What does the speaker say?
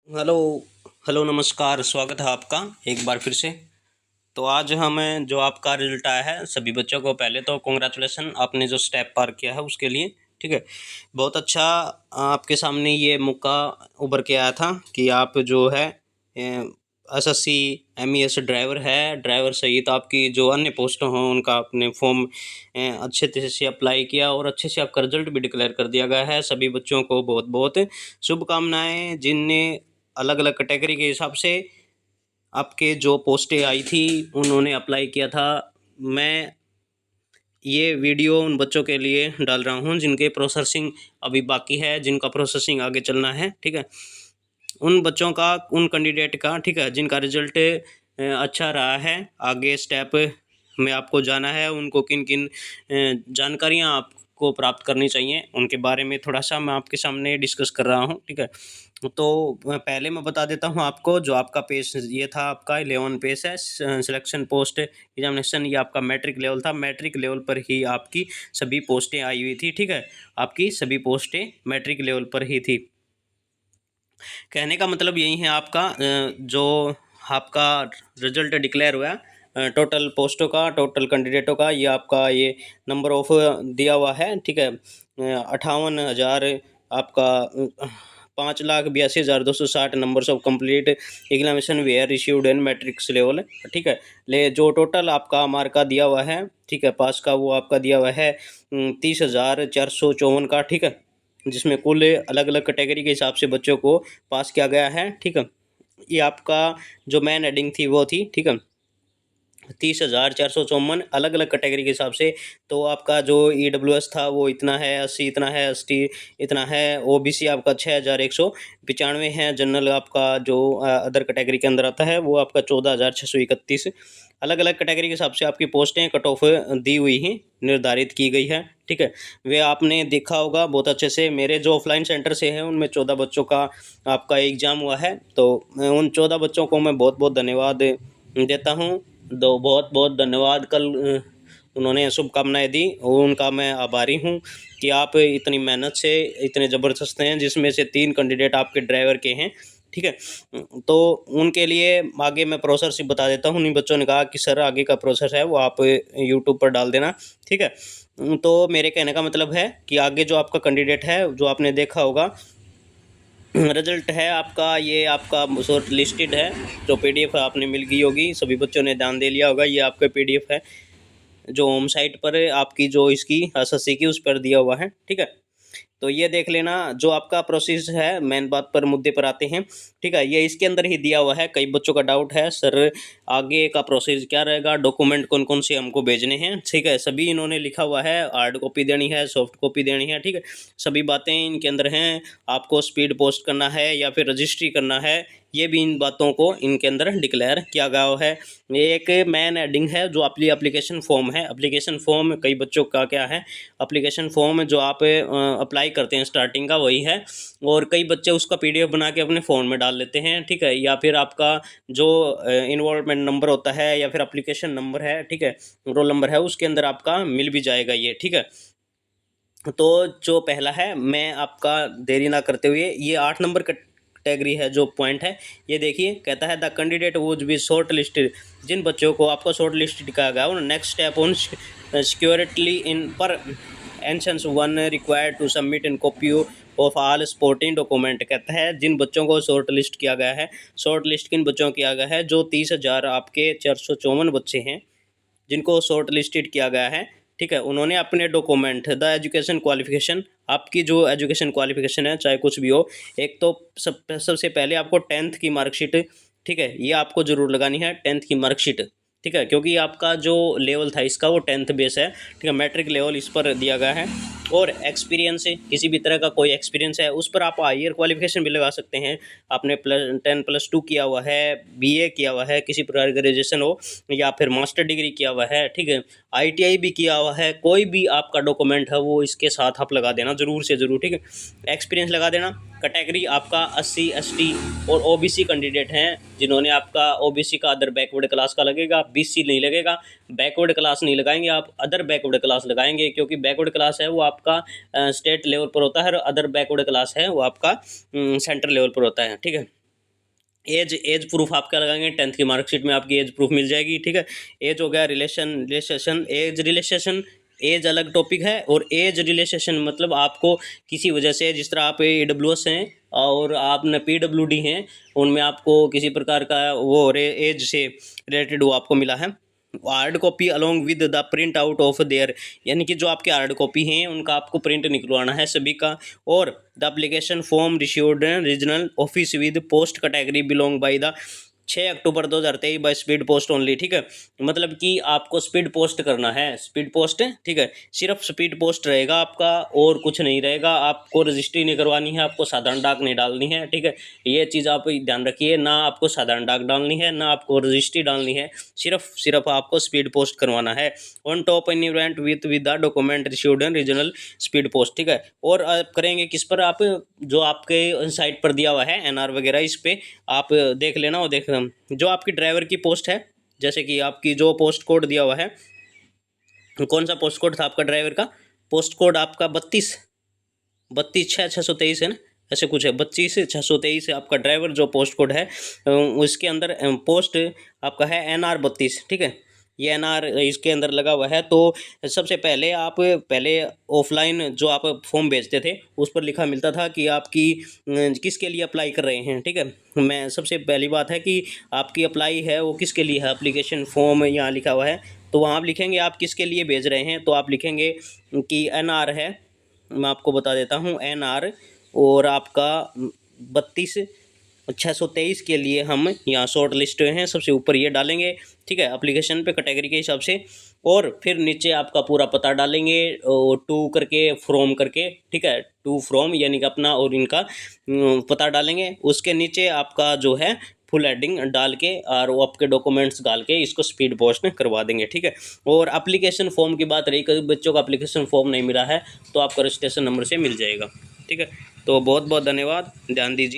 Hello. Hello, नमस्कार, स्वागत है आपका एक बार फिर से। तो आज हमें जो आपका रिजल्ट आया है, सभी बच्चों को पहले तो कॉन्ग्रेचुलेसन, आपने जो स्टेप पार किया है उसके लिए। ठीक है, बहुत अच्छा। आपके सामने ये मौका उभर के आया था कि आप जो है एसएससी एमईएस ड्राइवर है, ड्राइवर सहित आपकी जो अन्य पोस्ट हों उनका आपने फॉर्म अच्छे तरह से अप्लाई किया और अच्छे से आपका रिजल्ट भी डिक्लेयर कर दिया गया है। सभी बच्चों को बहुत बहुत शुभकामनाएं, जिनने अलग अलग कैटेगरी के हिसाब से आपके जो पोस्टें आई थी उन्होंने अप्लाई किया था। मैं ये वीडियो उन बच्चों के लिए डाल रहा हूँ जिनके प्रोसेसिंग अभी बाकी है, जिनका प्रोसेसिंग आगे चलना है। ठीक है, उन बच्चों का, उन कैंडिडेट का, ठीक है, जिनका रिजल्ट अच्छा रहा है, आगे स्टेप में आपको जाना है, उनको किन किन जानकारियाँ आपको प्राप्त करनी चाहिए उनके बारे में थोड़ा सा मैं आपके सामने डिस्कस कर रहा हूँ। ठीक है, तो पहले मैं बता देता हूँ आपको, जो आपका पेज ये था, आपका 11 पेज है, सिलेक्शन पोस्ट एग्जामिनेशन, ये आपका मैट्रिक लेवल था। मैट्रिक लेवल पर ही आपकी सभी पोस्टें आई हुई थी। ठीक है, आपकी सभी पोस्टें मैट्रिक लेवल पर ही थी। कहने का मतलब यही है, आपका जो आपका रिजल्ट डिक्लेयर हुआ, टोटल पोस्टों का, टोटल कैंडिडेटों का, ये आपका ये नंबर ऑफ दिया हुआ है। ठीक है, 58,000 आपका 5,82,260 numbers of complete examination were received in matrix level. ठीक है, ले जो टोटल आपका मार्क का दिया हुआ है, ठीक है, पास का, वो आपका दिया हुआ है 30,454 का। ठीक है, जिसमें कुल अलग अलग कैटेगरी के हिसाब से बच्चों को पास किया गया है। ठीक है, ये आपका जो मेन हेडिंग थी वो थी। ठीक है, 30,454 अलग अलग कैटेगरी के हिसाब से। तो आपका जो EWS था वो इतना है, SC इतना है, ST इतना है, OBC आपका 6,195 है, जनरल आपका जो अदर कैटेगरी के अंदर आता है वो आपका 14,631। अलग अलग कैटेगरी के हिसाब से आपकी पोस्टें कट ऑफ दी हुई हैं, निर्धारित की गई है। ठीक है, वे आपने देखा होगा बहुत अच्छे से। मेरे जो ऑफलाइन सेंटर से हैं उनमें 14 बच्चों का आपका एग्ज़ाम हुआ है, तो उन 14 बच्चों को मैं बहुत बहुत धन्यवाद देता हूँ। दो बहुत बहुत धन्यवाद। कल उन्होंने शुभकामनाएं दी और उनका मैं आभारी हूँ कि आप इतनी मेहनत से इतने ज़बरदस्त हैं, जिसमें से 3 कैंडिडेट आपके ड्राइवर के हैं। ठीक है, तो उनके लिए आगे मैं प्रोसेस बता देता हूँ। उन्हीं बच्चों ने कहा कि सर आगे का प्रोसेस है वो आप यूट्यूब पर डाल देना। ठीक है, तो मेरे कहने का मतलब है कि आगे जो आपका कैंडिडेट है, जो आपने देखा होगा रिजल्ट है आपका, ये आपका शॉर्ट लिस्टेड है। जो PDF आपने मिल गई होगी, सभी बच्चों ने ध्यान दे लिया होगा, ये आपका PDF है जो होम साइट पर आपकी जो इसकी SSC की उस पर दिया हुआ है। ठीक है, तो ये देख लेना। जो आपका प्रोसेस है, मेन बात पर, मुद्दे पर आते हैं। ठीक है, ये इसके अंदर ही दिया हुआ है। कई बच्चों का डाउट है सर आगे का प्रोसेस क्या रहेगा, डॉक्यूमेंट कौन कौन से हमको भेजने हैं। ठीक है, सभी इन्होंने लिखा हुआ है, हार्ड कॉपी देनी है, सॉफ्ट कॉपी देनी है। ठीक है, सभी बातें इनके अंदर हैं। आपको स्पीड पोस्ट करना है या फिर रजिस्ट्री करना है, ये भी इन बातों को इनके अंदर डिक्लेयर किया गया है। ये एक मैन हेडिंग है जो आपकी एप्लीकेशन फॉर्म है। एप्लीकेशन फॉर्म कई बच्चों का क्या है, एप्लीकेशन फॉर्म जो आप अप्लाई करते हैं स्टार्टिंग का वही है, और कई बच्चे उसका PDF बना के अपने फ़ोन में डाल लेते हैं। ठीक है, या फिर आपका जो इन्वॉल्वमेंट नंबर होता है या फिर एप्लीकेशन नंबर है, ठीक है, रोल नंबर है, उसके अंदर आपका मिल भी जाएगा ये। ठीक है, तो जो पहला है, मैं आपका देरी ना करते हुए, ये 8 नंबर कैटेगरी है, जो पॉइंट है ये देखिए। कहता है the candidate would be short listed, जिन बच्चों को आपका शॉर्ट लिस्ट दिखाया गया है, next step on security in पर एंशंस one required to submit in copy of all sporting document. कहता है जिन बच्चों को शॉर्ट लिस्ट किया गया है, शॉर्ट लिस्ट किन बच्चों को किया गया है, जो 30,000 आपके 454 बच्चे हैं जिनको शॉर्ट लिस्टेड किया गया है। ठीक है, उन्होंने अपने डॉक्यूमेंट, द एजुकेशन क्वालिफिकेशन, आपकी जो एजुकेशन क्वालिफिकेशन है चाहे कुछ भी हो, एक तो सबसे पहले आपको 10th की मार्कशीट, ठीक है, ये आपको ज़रूर लगानी है, 10th की मार्कशीट। ठीक है, क्योंकि आपका जो लेवल था इसका वो 10th बेस है। ठीक है, मैट्रिक लेवल इस पर दिया गया है। और एक्सपीरियंस है, किसी भी तरह का कोई एक्सपीरियंस है उस पर आप हायर क्वालिफिकेशन भी लगा सकते हैं। आपने +10+2 किया हुआ है, BA किया हुआ है, किसी प्रकार ग्रेजुएशन हो, या फिर मास्टर डिग्री किया हुआ है, ठीक है, ITI भी किया हुआ है, कोई भी आपका डॉक्यूमेंट है वो इसके साथ आप लगा देना ज़रूर से ज़रूर। ठीक है, एक्सपीरियंस लगा देना। कैटेगरी आपका SC ST और OBC कैंडिडेट हैं, जिन्होंने आपका OBC का अदर बैकवर्ड क्लास का लगेगा, BC नहीं लगेगा, बैकवर्ड क्लास नहीं लगाएंगे आप, अदर बैकवर्ड क्लास लगाएंगे, क्योंकि बैकवर्ड क्लास है वो आपका स्टेट लेवल पर होता है और अदर बैकवर्ड क्लास है वो आपका सेंटर लेवल पर होता है। ठीक है, एज प्रूफ आप क्या लगाएंगे, 10th की मार्कशीट में आपकी एज प्रूफ मिल जाएगी। ठीक है, एज हो गया, रिलेशन एज अलग टॉपिक है, और एज रिलेशन मतलब आपको किसी वजह से, जिस तरह आप AWS हैं और आपने PWD हैं, उनमें आपको किसी प्रकार का वो एज से रिलेटेड वो आपको मिला है। Hard copy along with the print out of their, यानी कि जो आपके हार्ड कॉपी हैं उनका आपको प्रिंट निकलवाना है सभी का। और the application form received regional office with post category belong by the 6 October 2023 by speed post only. ठीक है, मतलब कि आपको स्पीड पोस्ट करना है, स्पीड पोस्ट। ठीक है, सिर्फ स्पीड पोस्ट रहेगा आपका और कुछ नहीं रहेगा। आपको रजिस्ट्री नहीं करवानी है, आपको साधारण डाक नहीं डालनी है। ठीक है, ये चीज़ आप ध्यान रखिए, ना आपको साधारण डाक डालनी है, ना आपको रजिस्ट्री डालनी है, सिर्फ आपको स्पीड पोस्ट करवाना है। On top an event with the document received in regional speed post. ठीक है, और आप करेंगे किस पर, आप जो आपके साइट पर दिया हुआ है NR वगैरह, इस पर आप देख लेना। और देख जो आपकी ड्राइवर की पोस्ट है, जैसे कि आपकी जो पोस्ट कोड दिया हुआ है, कौन सा पोस्ट कोड था आपका ड्राइवर का, पोस्ट कोड आपका 32 है ना, ऐसे कुछ है, 32 623 है आपका ड्राइवर जो पोस्ट कोड है। उसके अंदर पोस्ट आपका है NR 32। ठीक है, ये NR इसके अंदर लगा हुआ है। तो सबसे पहले आप ऑफलाइन जो आप फॉर्म भेजते थे उस पर लिखा मिलता था कि आपकी किसके लिए अप्लाई कर रहे हैं। ठीक है, मैं सबसे पहली बात है कि आपकी अप्लाई है वो किसके लिए है, एप्लीकेशन फॉर्म यहाँ लिखा हुआ है, तो वहाँ आप लिखेंगे आप किसके लिए भेज रहे हैं। तो आप लिखेंगे कि NR है, मैं आपको बता देता हूँ NR, और आपका 32 623 के लिए हम यहाँ शॉर्ट लिस्ट हैं, सबसे ऊपर ये डालेंगे। ठीक है, एप्लीकेशन पे कैटेगरी के हिसाब से, और फिर नीचे आपका पूरा पता डालेंगे, और टू करके फ्रॉम करके। ठीक है, टू फ्रॉम यानी कि अपना और इनका पता डालेंगे। उसके नीचे आपका जो है फुल हेडिंग डाल के और वो आपके डॉक्यूमेंट्स डाल के इसको स्पीड पोस्ट करवा देंगे। ठीक है, और एप्लीकेशन फॉर्म की बात रही, कभी बच्चों का एप्लीकेशन फॉर्म नहीं मिला है तो आपका रजिस्ट्रेशन नंबर से मिल जाएगा। ठीक है, तो बहुत बहुत धन्यवाद, ध्यान दीजिए।